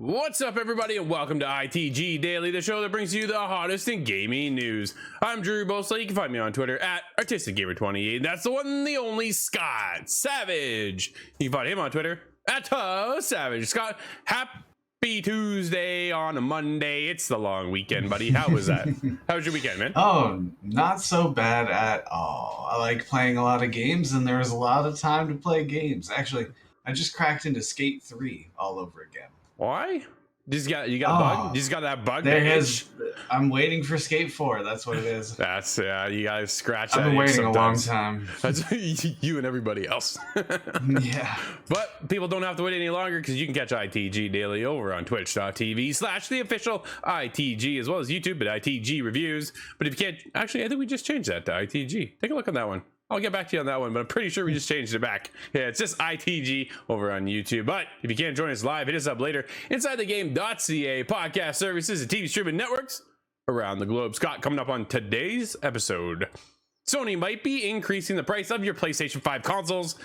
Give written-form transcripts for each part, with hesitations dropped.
What's up, everybody, and welcome to ITG Daily, the show that brings you the hottest in gaming news. I'm Drew Bosley. You can find me on Twitter at ArtisticGamer28. That's the one and the only Scott Savage. You can find him on Twitter at Savage. Scott, happy Tuesday on a Monday. It's the long weekend, buddy. How was that? How was your weekend, man? Oh, not so bad at all. I like playing a lot of games, and there was a lot of time to play games. Actually, I just cracked into Skate 3 all over again. Why? You got a bug? You just got that bug? I'm waiting for Skate 4. That's what it is. That's you guys scratch that. I've been waiting a long time. That's you and everybody else. Yeah. But people don't have to wait any longer because you can catch ITG Daily over on twitch.tv/the official ITG, as well as YouTube at ITG Reviews. But if you can't, actually, I think we just changed that to ITG. Take a look on that one. I'll get back to you on that one, but I'm pretty sure we just changed it back. Yeah, it's just ITG over on YouTube. But if you can't join us live, hit us up later. InsideTheGame.ca podcast services and TV streaming networks around the globe. Scott, coming up on today's episode, Sony might be increasing the price of your PlayStation 5 consoles.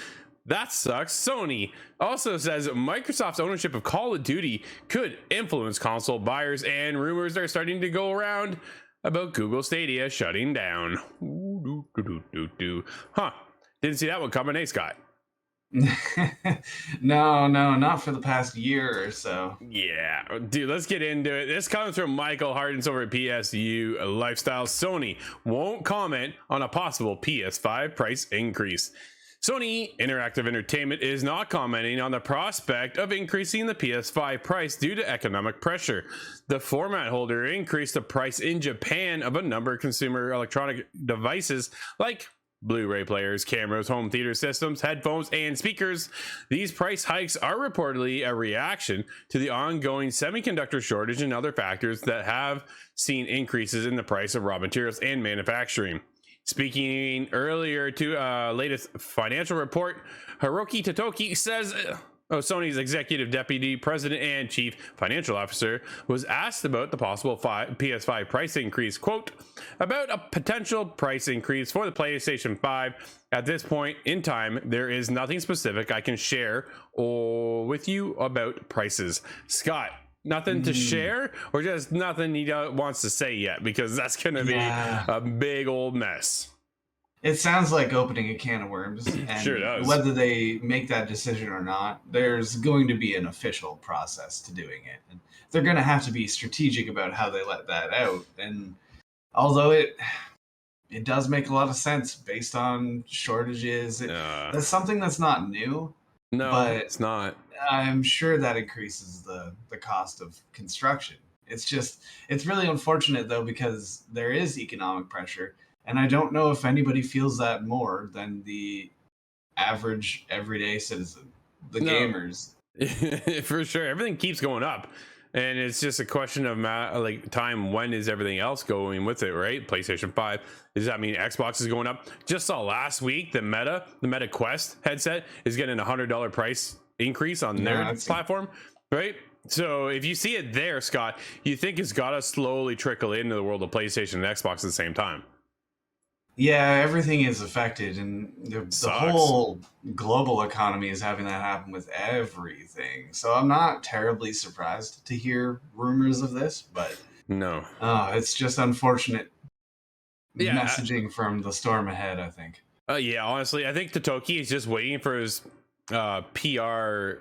That sucks. Sony also says Microsoft's ownership of Call of Duty could influence console buyers, and rumors are starting to go around about Google Stadia shutting down. Didn't see that one coming, eh, Scott? No, not for the past year or so. Yeah, dude, let's get into it. This comes from Michael Hardens over at PSU Lifestyle. Sony won't comment on a possible PS5 price increase. Sony Interactive Entertainment is not commenting on the prospect of increasing the PS5 price due to economic pressure. The format holder increased the price in Japan of a number of consumer electronic devices like Blu-ray players, cameras, home theater systems, headphones, and speakers. These price hikes are reportedly a reaction to the ongoing semiconductor shortage and other factors that have seen increases in the price of raw materials and manufacturing. Speaking earlier to latest financial report, Hiroki Totoki says Sony's executive deputy president and chief financial officer was asked about the possible PS5 price increase. Quote, about a potential price increase for the PlayStation 5. At this point in time, there is nothing specific I can share with you about prices. Scott, nothing to share, or just nothing he wants to say yet, because that's going to be a big old mess. It sounds like opening a can of worms. And sure does. Whether they make that decision or not, there's going to be an official process to doing it. And they're going to have to be strategic about how they let that out. And although it does make a lot of sense based on shortages, that's something that's not new. No, but it's not. I'm sure that increases the cost of construction. It's really unfortunate, though, because there is economic pressure, and I don't know if anybody feels that more than the average everyday citizen, the gamers. For sure, everything keeps going up, and it's just a question of time. When is everything else going with it, right? PlayStation 5. Does that mean Xbox is going up? Just saw last week the Meta Quest headset is getting a $100 price increase on their platform, right? So if you see it there, Scott, you think it's got to slowly trickle into the world of PlayStation and Xbox at the same time. Yeah, everything is affected, and the whole global economy is having that happen with everything. So I'm not terribly surprised to hear rumors of this, but no, it's just unfortunate messaging from the storm ahead, I think. Yeah, honestly, I think Totoki is just waiting for his PR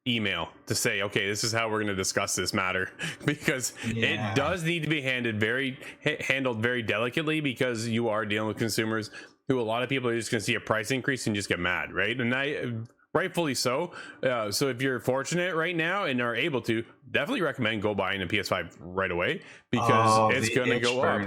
email to say, okay, this is how we're going to discuss this matter, because it does need to be handled very delicately, because you are dealing with consumers who a lot of people are just going to see a price increase and just get mad, right? And rightfully so. So if you're fortunate right now and are able to, definitely recommend go buying a PS5 right away, because it's going to go up.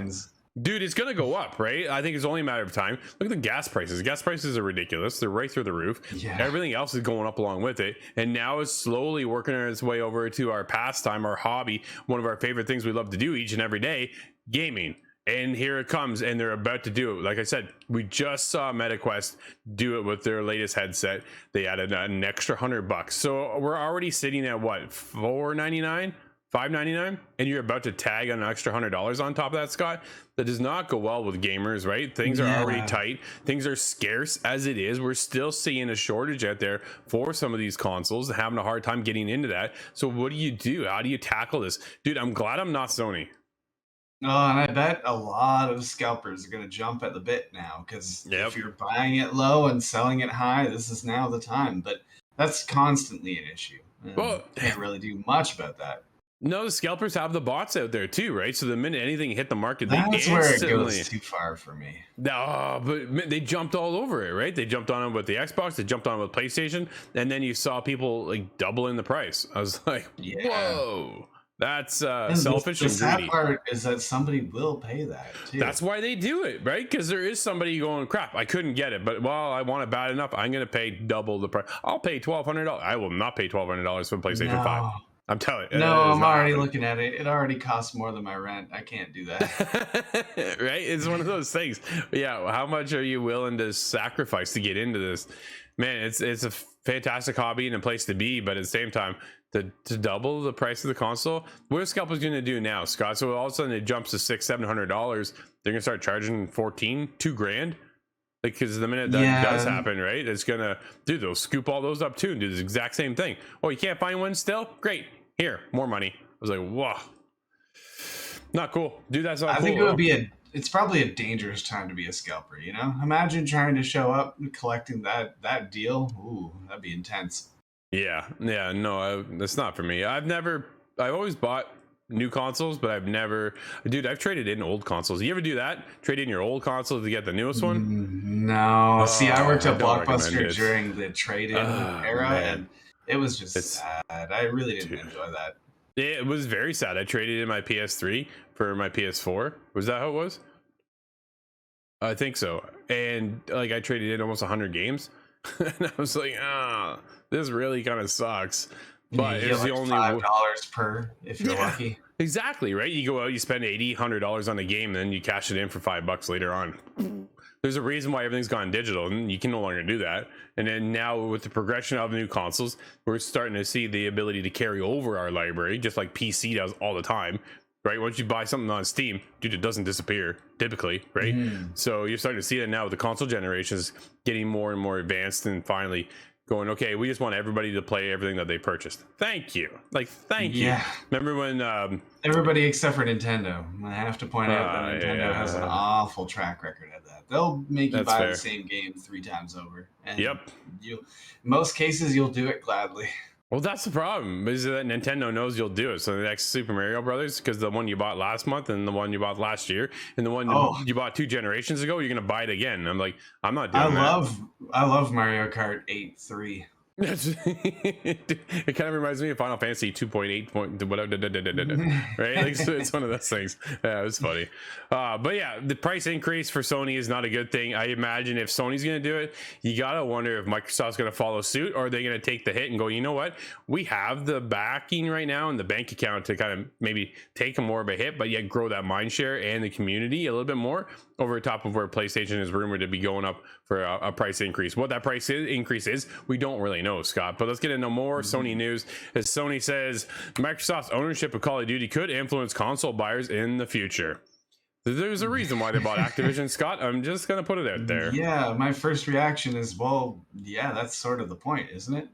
Dude, it's going to go up, right? I think it's only a matter of time. Look at the gas prices. Gas prices are ridiculous. They're right through the roof. Yeah. Everything else is going up along with it. And now it's slowly working its way over to our pastime, our hobby, one of our favorite things we love to do each and every day, gaming. And here it comes, and they're about to do it. Like I said, we just saw MetaQuest do it with their latest headset. They added an extra $100. So we're already sitting at what, $499? $599, and you're about to tag an extra $100 on top of that, Scott. That does not go well with gamers, right? Things are already tight. Things are scarce as it is. We're still seeing a shortage out there for some of these consoles, having a hard time getting into that. So what do you do? How do you tackle this? Dude, I'm glad I'm not Sony. Oh, and I bet a lot of scalpers are going to jump at the bit now, because if you're buying it low and selling it high, this is now the time. But that's constantly an issue. Well, can't really do much about that. No, the scalpers have the bots out there too, right? So the minute anything hit the market, that's where it goes too far for me. No, but they jumped all over it, right? They jumped on it with the Xbox, they jumped on it with PlayStation, and then you saw people like doubling the price. I was like, whoa. That's selfish and greedy. The sad part is that somebody will pay that too. That's why they do it, right? Because there is somebody going, crap, I couldn't get it, but well, I want it bad enough. I'm going to pay double the price. I'll pay $1,200. I will not pay $1,200 for PlayStation 5. I'm telling you. No, I'm already looking at it. It already costs more than my rent. I can't do that. Right? It's one of those things. But yeah, how much are you willing to sacrifice to get into this? Man, it's a fantastic hobby and a place to be, but at the same time, to double the price of the console, what are scalpers going to do now, Scott? So all of a sudden it jumps to $600-$700. They're going to start charging $2,000, because the minute that does happen, right, it's gonna, dude, they'll scoop all those up too and do the exact same thing. Oh, you can't find one still? Great, here, more money. I was like, whoa, not cool, dude. That's not cool. I think it would be it's probably a dangerous time to be a scalper. You know, imagine trying to show up and collecting that deal. Ooh, that'd be intense. Yeah, no, that's not for me. I've always bought new consoles, but I've traded in old consoles. You ever do that? Trade in your old console to get the newest one? No. See, I worked at Blockbuster during the trade-in era, and it was just sad. I really didn't enjoy that. It was very sad. I traded in my PS3 for my PS4. Was that how it was? I think so. And like I traded in almost 100 games, and I was like, this really kind of sucks. But it's the only $5 per if you're lucky. Exactly, right? You go out, you spend $80-$100 on a game, then you cash it in for $5 later on. There's a reason why everything's gone digital, and you can no longer do that. And then now with the progression of new consoles, we're starting to see the ability to carry over our library, just like PC does all the time, right? Once you buy something on Steam, dude, it doesn't disappear typically, right? So you're starting to see that now with the console generations getting more and more advanced, and finally going, okay, we just want everybody to play everything that they purchased. Thank you. Thank you. Remember when everybody except for Nintendo, I have to point out that Nintendo has an awful track record at that. They'll make you buy the same game 3 times over, and in most cases you'll do it gladly. Well, that's the problem, is that Nintendo knows you'll do it. So the next Super Mario Brothers, because the one you bought last month and the one you bought last year and the one you bought 2 generations ago, you're gonna buy it again. I'm like, I'm not doing that. I love Mario Kart 8-3. It kind of reminds me of Final Fantasy 2.8 right? It's one of those things. Yeah, it was funny. But yeah, the price increase for Sony is not a good thing. I imagine if Sony's going to do it, you gotta wonder if Microsoft's going to follow suit, or are they going to take the hit and go, you know what, we have the backing right now in the bank account to kind of maybe take more of a hit, but yet grow that mind share and the community a little bit more, over top of where PlayStation is rumored to be going up for a price increase. What that price increase is, we don't really know, Scott. But let's get into more Sony news. As Sony says, Microsoft's ownership of Call of Duty could influence console buyers in the future. There's a reason why they bought Activision, Scott. I'm just going to put it out there. Yeah, my first reaction is, well, yeah, that's sort of the point, isn't it?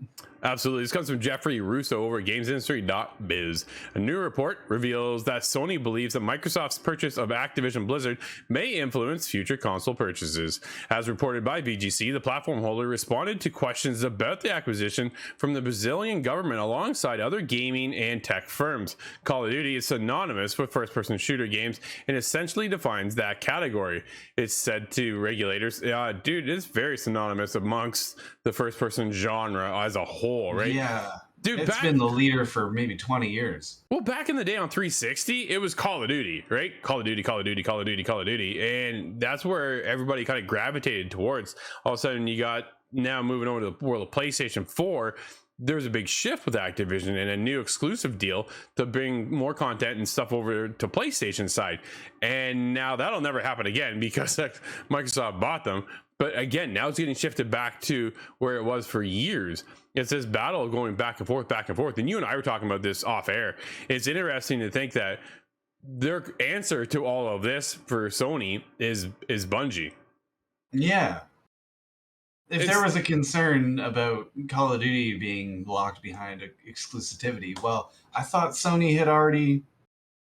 Absolutely. This comes from Jeffrey Russo over at GamesIndustry.biz. A new report reveals that Sony believes that Microsoft's purchase of Activision Blizzard may influence future console purchases. As reported by VGC, the platform holder responded to questions about the acquisition from the Brazilian government alongside other gaming and tech firms. Call of Duty is synonymous with first-person shooter games and essentially defines that category. It's said to regulators, dude, it's very synonymous amongst the first-person genre as a whole, right? Yeah. Dude, it's been the leader for maybe 20 years. Well, back in the day on 360, it was Call of Duty, right? Call of Duty, Call of Duty, Call of Duty, Call of Duty. And that's where everybody kind of gravitated towards. All of a sudden, you got now moving over to the world of PlayStation 4. there's a big shift with Activision and a new exclusive deal to bring more content and stuff over to PlayStation side. And now that'll never happen again because Microsoft bought them. But again, now it's getting shifted back to where it was for years. It's this battle going back and forth, back and forth. And you and I were talking about this off air. It's interesting to think that their answer to all of this for Sony is Bungie. Yeah. If there was a concern about Call of Duty being locked behind exclusivity, well, I thought Sony had already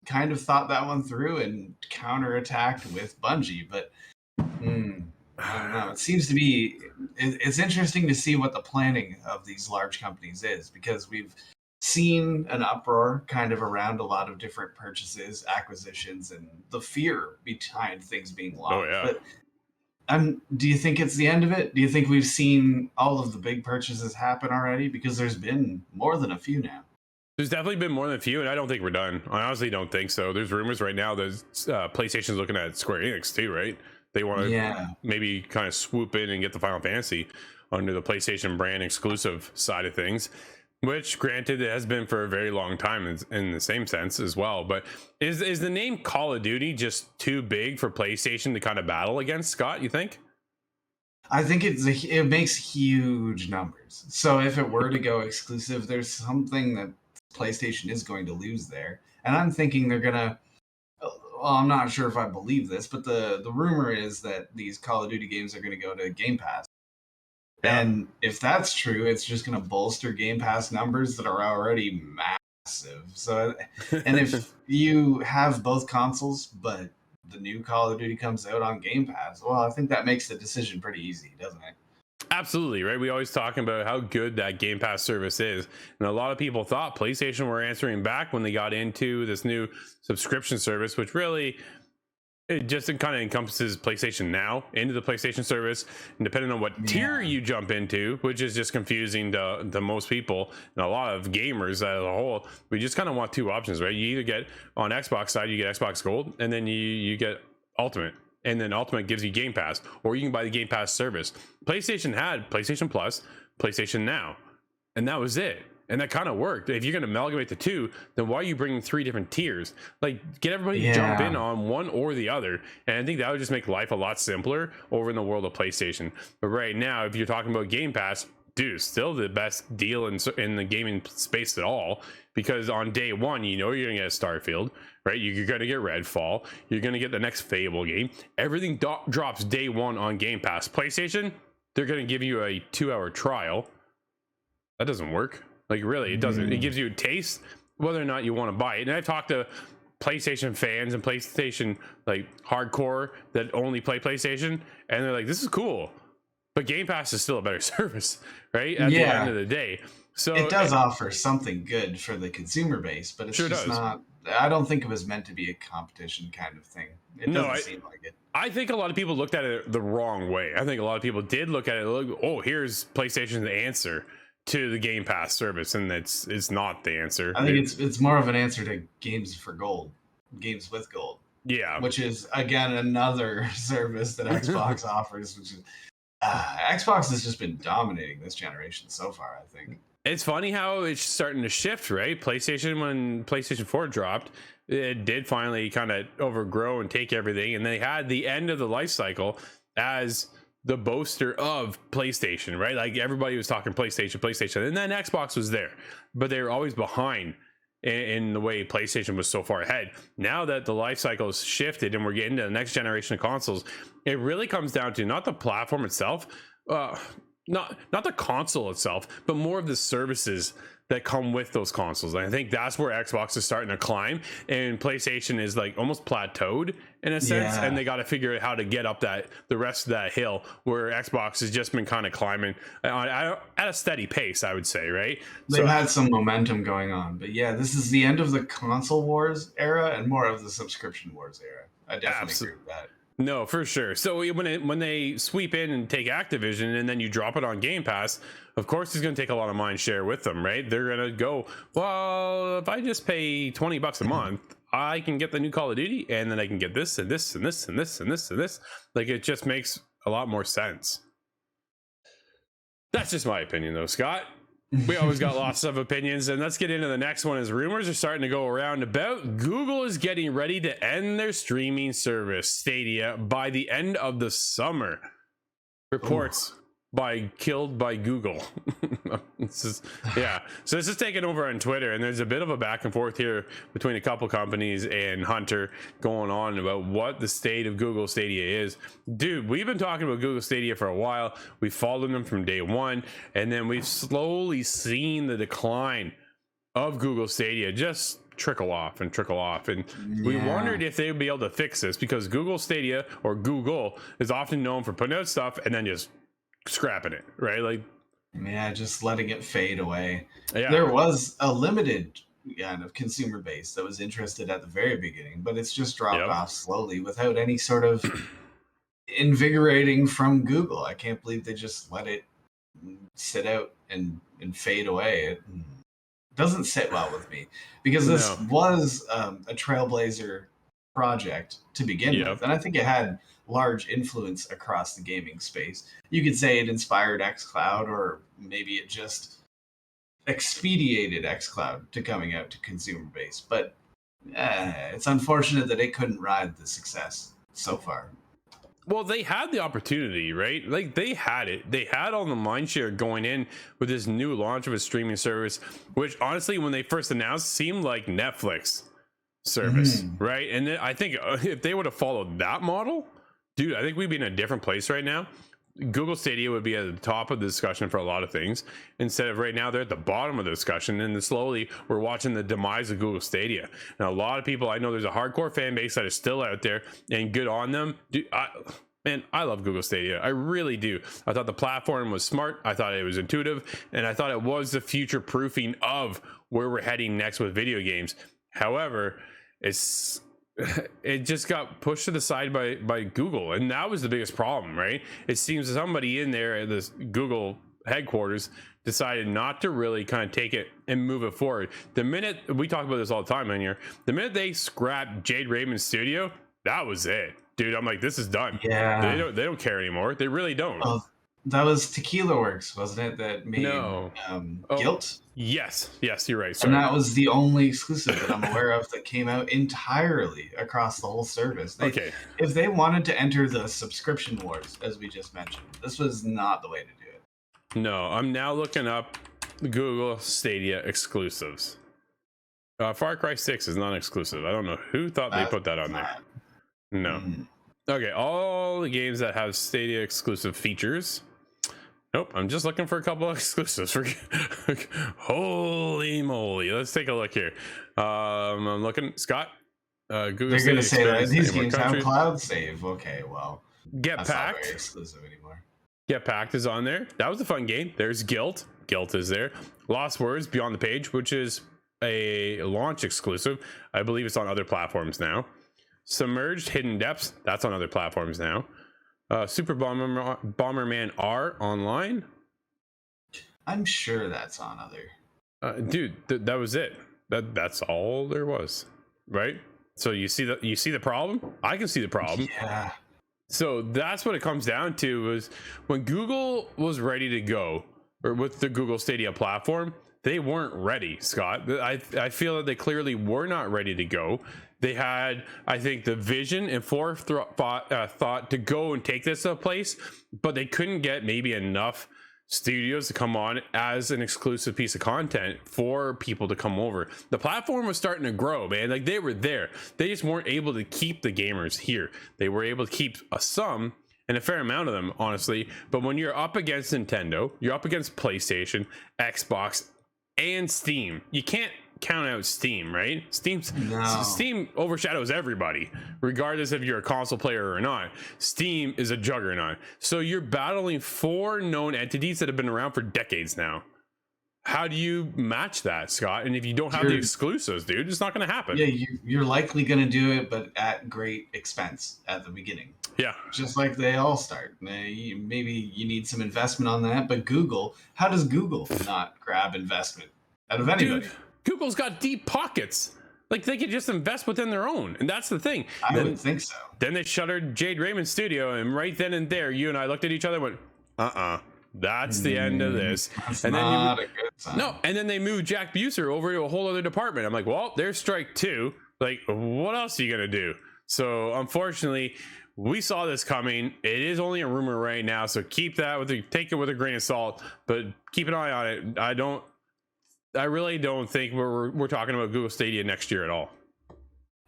kind of thought that one through and counterattacked with Bungie, but I don't know. It seems to be, it's interesting to see what the planning of these large companies is, because we've seen an uproar kind of around a lot of different purchases, acquisitions, and the fear behind things being locked. Oh, yeah. But do you think it's the end of it? Do you think we've seen all of the big purchases happen already? Because there's been more than a few now. There's definitely been more than a few, and I don't think we're done. I honestly don't think so. There's rumors right now that PlayStation's looking at Square Enix too, right? They want to maybe kind of swoop in and get the Final Fantasy under the PlayStation brand exclusive side of things, which granted it has been for a very long time in the same sense as well. But is the name Call of Duty just too big for PlayStation to kind of battle against, Scott, you think? I think it makes huge numbers. So if it were to go exclusive, there's something that PlayStation is going to lose there. And I'm thinking they're going to, well, I'm not sure if I believe this, but the rumor is that these Call of Duty games are going to go to Game Pass. And if that's true, it's just going to bolster Game Pass numbers that are already massive. So, and if you have both consoles, but the new Call of Duty comes out on Game Pass, well, I think that makes the decision pretty easy, doesn't it? Absolutely, right? We always talk about how good that Game Pass service is. And a lot of people thought PlayStation were answering back when they got into this new subscription service, which really, it just kind of encompasses PlayStation Now into the PlayStation service, and depending on what tier you jump into, which is just confusing to most people and a lot of gamers as a whole. We just kind of want two options, right? You either get on Xbox side, you get Xbox Gold, and then you get Ultimate, and then Ultimate gives you Game Pass, or you can buy the Game Pass service. PlayStation had PlayStation Plus, PlayStation Now, and that was it. And that kind of worked. If you're going to amalgamate the two, then why are you bringing three different tiers? Like, get everybody to jump in on one or the other. And I think that would just make life a lot simpler over in the world of PlayStation. But right now, if you're talking about Game Pass, dude, still the best deal in the gaming space at all. Because on day one, you know you're going to get a Starfield, right? You're going to get Redfall. You're going to get the next Fable game. Everything drops day one on Game Pass. PlayStation, they're going to give you a 2-hour trial. That doesn't work. Like, really, it doesn't. It gives you a taste whether or not you want to buy it. And I've talked to PlayStation fans and PlayStation like hardcore that only play PlayStation, and they're like, this is cool, but Game Pass is still a better service, right? At the end of the day. So it does offer something good for the consumer base, but it's just not, I don't think it was meant to be a competition kind of thing. It doesn't seem like it. I think a lot of people looked at it the wrong way. I think a lot of people did look at it like, oh, here's PlayStation's answer to the Game Pass service, and it's not the answer. I think it's more of an answer to games for gold, games with gold. Yeah, which is again another service that Xbox offers, which is Xbox has just been dominating this generation so far. I think it's funny how it's starting to shift, right? PlayStation, when PlayStation 4 dropped, it did finally kind of overgrow and take everything, and they had the end of the life cycle as the boaster of PlayStation, right? Like, everybody was talking PlayStation, and then Xbox was there, but they were always behind in the way PlayStation was so far ahead. Now that the life cycle has shifted and we're getting to the next generation of consoles, it really comes down to not the platform itself, not the console itself, but more of the services that come with those consoles. And I think that's where Xbox is starting to climb, and PlayStation is like almost plateaued in a sense, and they got to figure out how to get up the rest of that hill, where Xbox has just been kind of climbing at a steady pace, I would say, right? They've had some momentum going on, but this is the end of the console wars era and more of the subscription wars era. I definitely agree with that. No, for sure. So when they sweep in and take Activision and then you drop it on Game Pass, of course it's going to take a lot of mind share with them, right? They're going to go, well, if I just pay $20 a month, I can get the new Call of Duty, and then I can get this and this and this and this and this and this. Like, it just makes a lot more sense. That's just my opinion, though, Scott. We always got lots of opinions, and let's get into the next one. As rumors are starting to go around about Google is getting ready to end their streaming service Stadia by the end of the summer. Reports killed by Google. So this is taken over on Twitter, and there's a bit of a back and forth here between a couple companies and Hunter going on about what the state of Google Stadia is. Dude, we've been talking about Google Stadia for a while. We followed them from day one, and then we've slowly seen the decline of Google Stadia just trickle off, and we wondered if they would be able to fix this, because Google Stadia, or Google, is often known for putting out stuff and then just scrapping it, right? Like, yeah, just letting it fade away. Yeah. There was a limited kind of consumer base that was interested at the very beginning, but it's just dropped off slowly without any sort of invigorating from Google. I can't believe they just let it sit out and fade away. It doesn't sit well with me, because this was a trailblazer project to begin with, and I think it had large influence across the gaming space. You could say it inspired xCloud, or maybe it just expedited xCloud to coming out to consumer base. But it's unfortunate that it couldn't ride the success so far. Well, they had the opportunity, right? Like, they had it. They had all the mindshare going in with this new launch of a streaming service, which honestly, when they first announced, seemed like Netflix service, right? And then I think if they would have followed that model, dude, I think we'd be in a different place right now. Google Stadia would be at the top of the discussion for a lot of things, instead of right now they're at the bottom of the discussion, and then slowly we're watching the demise of Google Stadia. Now, a lot of people, I know there's a hardcore fan base that is still out there, and good on them. Dude, I love Google Stadia. I really do. I thought the platform was smart. I thought it was intuitive, and I thought it was the future proofing of where we're heading next with video games. However, it just got pushed to the side by Google, and that was the biggest problem, right? It seems somebody in there at this Google headquarters decided not to really kind of take it and move it forward. The minute, we talk about this all the time in here, the minute they scrapped Jade Raymond's studio, that was it, dude. I'm like, this is done. Yeah, they don't care anymore. They really don't. Oh, that was Tequila Works, wasn't it? That made Guilt. Yes, you're right. Sorry. And that was the only exclusive that I'm aware of that came out entirely across the whole service. If they wanted to enter the subscription wars, as we just mentioned, this was not the way to do it. No, I'm now looking up Google Stadia exclusives. Far Cry 6 is not exclusive. I don't know who thought they put that on there. No. Okay, all the games that have Stadia exclusive features. Nope, I'm just looking for a couple of exclusives. Holy moly. Let's take a look here. I'm looking, Scott. Google They're going to say that these games have countries. cloud save. Okay, well. Get that's Packed. not very exclusive anymore. Get Packed is on there. That was a fun game. There's Guilt. Guilt is there. Lost Words Beyond the Page, which is a launch exclusive. I believe it's on other platforms now. Submerged Hidden Depths, that's on other platforms now. Super Bomberman R online. I'm sure that's on other. Dude, that was it. That's all there was, right? So you see the problem? I can see the problem. Yeah. So that's what it comes down to, was when Google was ready to go, or with the Google Stadia platform, they weren't ready, Scott. I feel that they clearly were not ready to go. They had, I think, the vision and thought to go and take this to a place, but they couldn't get maybe enough studios to come on as an exclusive piece of content for people to come over. The platform was starting to grow, man. Like, they were there. They just weren't able to keep the gamers here. They were able to keep some, and a fair amount of them, honestly. But when you're up against Nintendo, you're up against PlayStation, Xbox, and Steam, you can't count out Steam, right? Steam overshadows everybody, regardless if you're a console player or not. Steam is a juggernaut. So you're battling 4 known entities that have been around for decades now. How do you match that, Scott? And if you don't have the exclusives, dude, it's not going to happen. Yeah, you're likely going to do it, but at great expense at the beginning. Yeah. Just like they all start. Maybe you need some investment on that, but Google, how does Google not grab investment out of anybody? Dude, Google's got deep pockets. Like, they could just invest within their own, and that's the thing. I would think so. Then they shuttered Jade Raymond's studio, and right then and there, you and I looked at each other and went, That's the end of this. That's And not then a good sign. no, and then they moved Jack Buser over to a whole other department. I'm like, well, there's strike two. Like, what else are you gonna do? So unfortunately, we saw this coming. It is only a rumor right now, so take it with a grain of salt, but keep an eye on it. I really don't think we're talking about Google Stadia next year at all.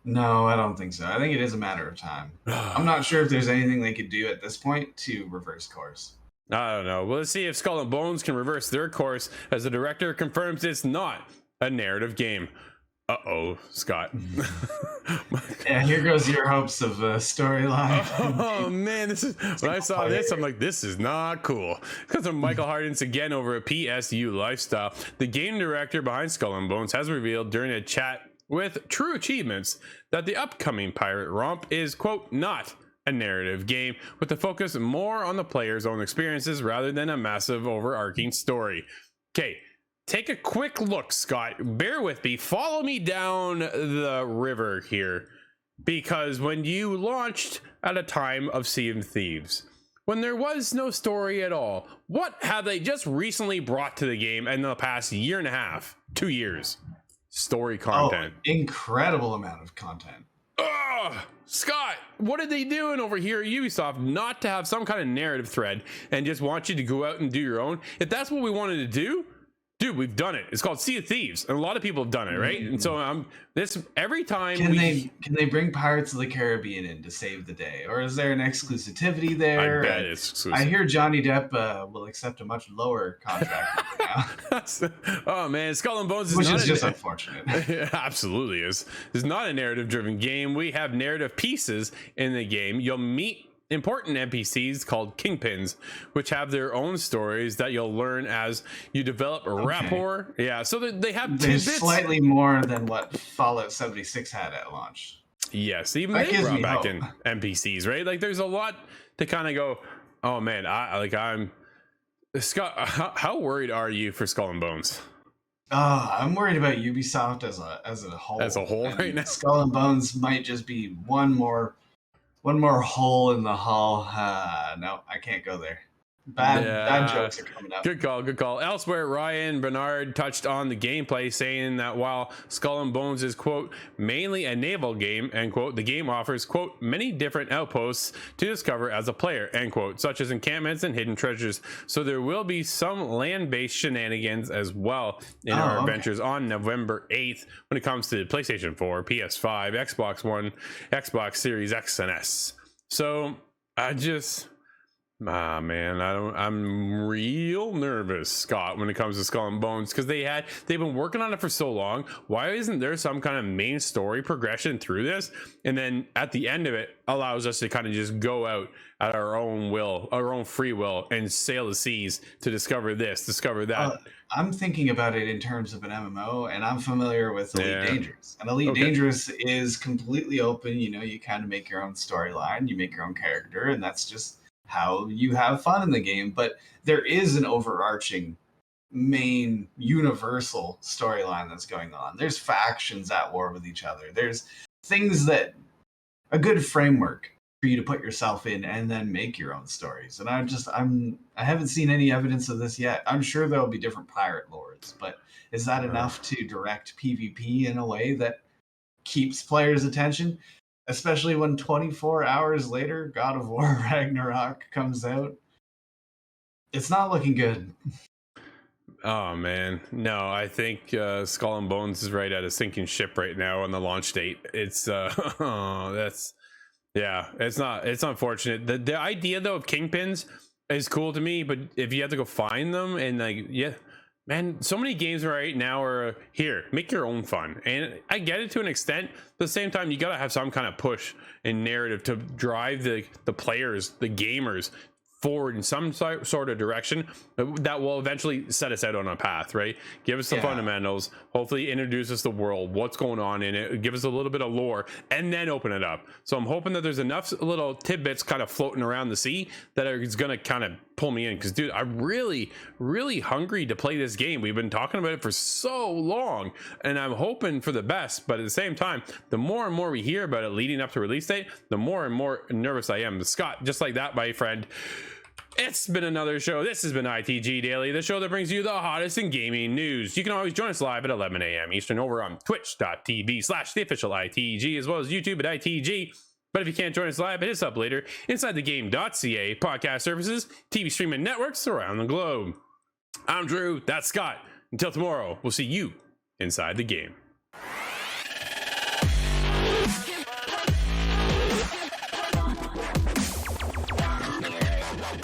No, I don't think so. I think it is a matter of time. I'm not sure if there's anything they could do at this point to reverse course. I don't know. Well, let's see if Skull and Bones can reverse their course as the director confirms it's not a narrative game. Uh-oh, Scott. Yeah, here goes your hopes of a storyline. Oh man, when I saw this, I'm like, this is not cool. Because of Michael Hardens again over at PSU Lifestyle. The game director behind Skull and Bones has revealed during a chat with True Achievements that the upcoming pirate romp is, quote, not a narrative game, with the focus more on the player's own experiences rather than a massive overarching story. Okay, take a quick look, Scott. Bear with me. Follow me down the river here. Because when you launched at a time of Sea of Thieves, when there was no story at all, what have they just recently brought to the game in the past year and a half, 2 years? Story content. Oh, incredible amount of content. Ugh, Scott, what are they doing over here at Ubisoft not to have some kind of narrative thread and just want you to go out and do your own? If that's what we wanted to do, dude, we've done it. It's called Sea of Thieves, and a lot of people have done it, right? And so this every time can they bring Pirates of the Caribbean in to save the day, or is there an exclusivity there? I bet it's exclusive. I hear Johnny Depp will accept a much lower contract now. Oh man, Skull and Bones is which not is just unfortunate. It absolutely is. It's not a narrative-driven game. We have narrative pieces in the game. You'll meet important NPCs called kingpins, which have their own stories that you'll learn as you develop a rapport. Yeah, so they have tidbits. Slightly more than what Fallout 76 had at launch. Yes, even they brought back in NPCs, right? Like there's a lot to kind of go, oh man, I'm Scott, how worried are you for Skull and Bones? I'm worried about Ubisoft as a whole. As a whole, right now. Skull and Bones might just be one more hole in the hull. No, I can't go there. Bad jokes are coming up. Good call. Elsewhere, Ryan Bernard touched on the gameplay, saying that while Skull and Bones is, quote, mainly a naval game, end quote, the game offers, quote, many different outposts to discover as a player, end quote, such as encampments and hidden treasures. So there will be some land-based shenanigans as well in our adventures on November 8th when it comes to PlayStation 4, PS5, Xbox One, Xbox Series X and S. So man, I'm real nervous, Scott, when it comes to Skull and Bones, because they've been working on it for so long. Why isn't there some kind of main story progression through this, and then at the end of it allows us to kind of just go out at our own will, our own free will, and sail the seas to discover this, discover that? I'm thinking about it in terms of an MMO, and I'm familiar with Elite Dangerous. And Elite Dangerous is completely open. You know, you kind of make your own storyline, you make your own character, and that's just how you have fun in the game. But there is an overarching main universal storyline that's going on. There's factions at war with each other. There's things that a good framework for you to put yourself in and then make your own stories. And I haven't seen any evidence of this yet. I'm sure there'll be different pirate lords, but is that enough to direct PvP in a way that keeps players' attention? Especially when 24 hours later, God of War Ragnarok comes out. It's not looking good. Oh, man. No, I think Skull and Bones is right at a sinking ship right now on the launch date. It's, it's unfortunate. The idea, though, of kingpins is cool to me, but if you have to go find them and, like, man, so many games right now are here, make your own fun. And I get it to an extent, but at the same time, you got to have some kind of push and narrative to drive the players, the gamers forward in some sort of direction that will eventually set us out on a path, right? Give us the fundamentals, hopefully introduce us to the world, what's going on in it, give us a little bit of lore, and then open it up. So I'm hoping that there's enough little tidbits kind of floating around the sea that is going to kind of pull me in, because dude, I'm really hungry to play this game. We've been talking about it for so long, and I'm hoping for the best, but at the same time, the more and more we hear about it leading up to release date, the more and more nervous I am. Scott, just like that, my friend, It's been another show. This has been ITG Daily, the show that brings you the hottest in gaming news. You can always join us live at 11 a.m. Eastern over on twitch.tv/theofficialitg, as well as YouTube at ITG. But if you can't join us live, hit us up later inside thegame.ca, podcast services, TV streaming networks around the globe. I'm Drew, that's Scott. Until tomorrow, we'll see you inside the game.